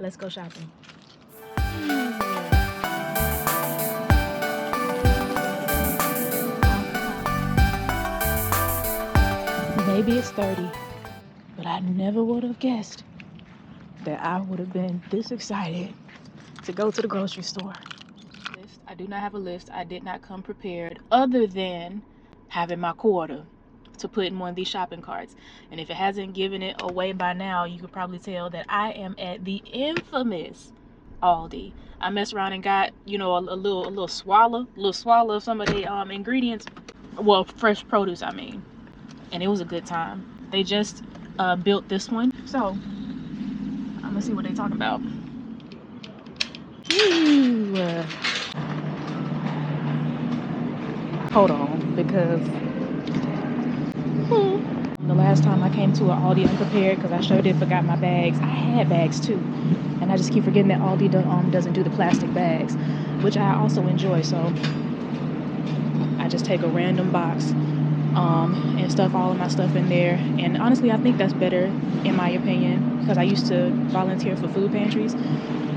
Let's go shopping. Maybe it's 30, but I never would have guessed that I would have been this excited to go to the grocery store. I do not have a list. I did not come prepared other than having my quarter to put in one of these shopping carts. And if it hasn't given it away by now, you could probably tell that I am at the infamous Aldi. I messed around and got, you know, a little swallow of some of the ingredients. Well, fresh produce, I mean. And it was a good time. They just built this one. So, I'm gonna see what they're talking about. Ooh. Hold on, because the last time I came to an Aldi unprepared, because I sure did forgot my bags. I had bags too, and I just keep forgetting that Aldi doesn't do the plastic bags, which I also enjoy. So I just take a random box and stuff all of my stuff in there. And honestly, I think that's better in my opinion, because I used to volunteer for food pantries,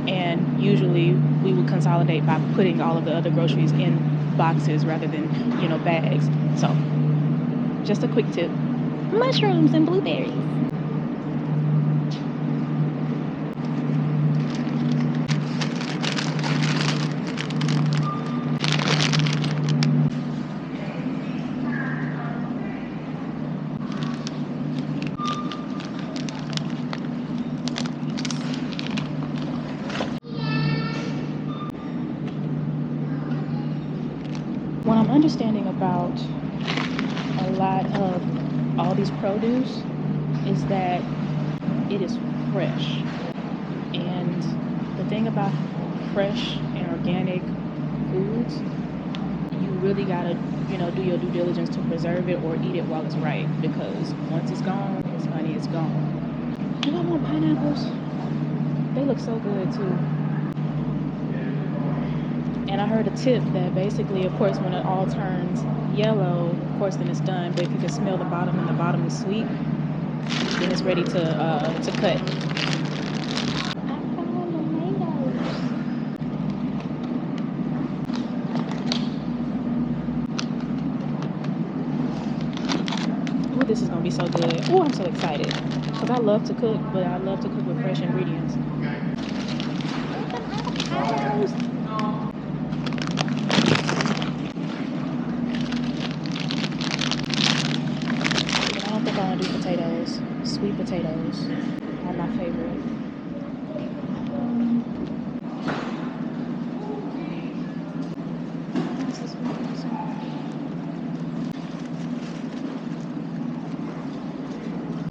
and usually we would consolidate by putting all of the other groceries in boxes rather than, you know, bags. So just a quick tip. Mushrooms and blueberries. What I'm understanding about a lot of Aldi's produce is that it is fresh. And the thing about fresh and organic foods, you really gotta, you know, do your due diligence to preserve it or eat it while it's right, because once it's gone, it's gone. You want more pineapples? They look so good too. And I heard a tip that basically, of course, when it all turns yellow, of course, then it's done. But if you can smell the bottom and the bottom is sweet, then it's ready to cut. Oh, this is gonna be so good. Oh, I'm so excited, because I love to cook, but I love to cook with fresh ingredients. I want to do potatoes. Sweet potatoes are my favorite.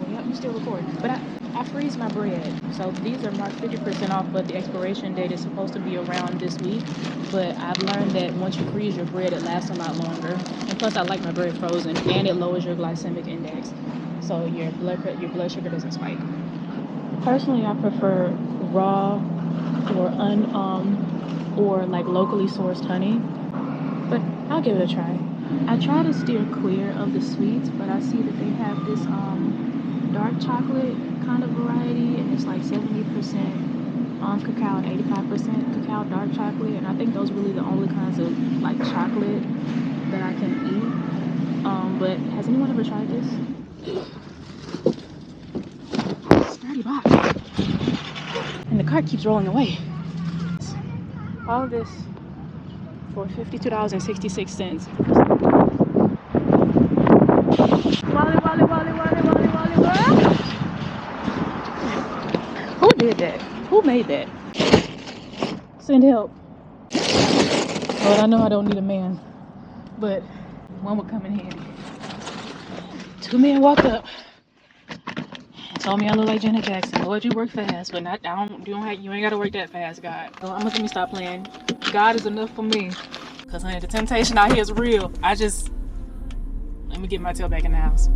Yep, I'm still recording. But I freeze my bread. So these are marked 50% off, but the expiration date is supposed to be around this week. But I've learned that once you freeze your bread, it lasts a lot longer. And plus, I like my bread frozen, and it lowers your glycemic index, so your blood sugar doesn't spike. Personally, I prefer raw or like locally sourced honey, but I'll give it a try. I try to steer clear of the sweets, but I see that they have this dark chocolate kind of variety, and it's like 70% cacao and 85% cacao dark chocolate, and I think those are really the only kinds of like chocolate that I can eat. But has anyone ever tried this? Sturdy box. And the cart keeps rolling away. All of this for $52.66. Wally. Who did that? Who made that? Send help. Lord, I know I don't need a man, but one would come in handy. 2 men walked up and told me I look like Janet Jackson. Lord, you work fast, but not. You ain't gotta work that fast, God. So I'm gonna let me stop playing. God is enough for me. Cause honey, the temptation out here is real. Let me get my tail back in the house.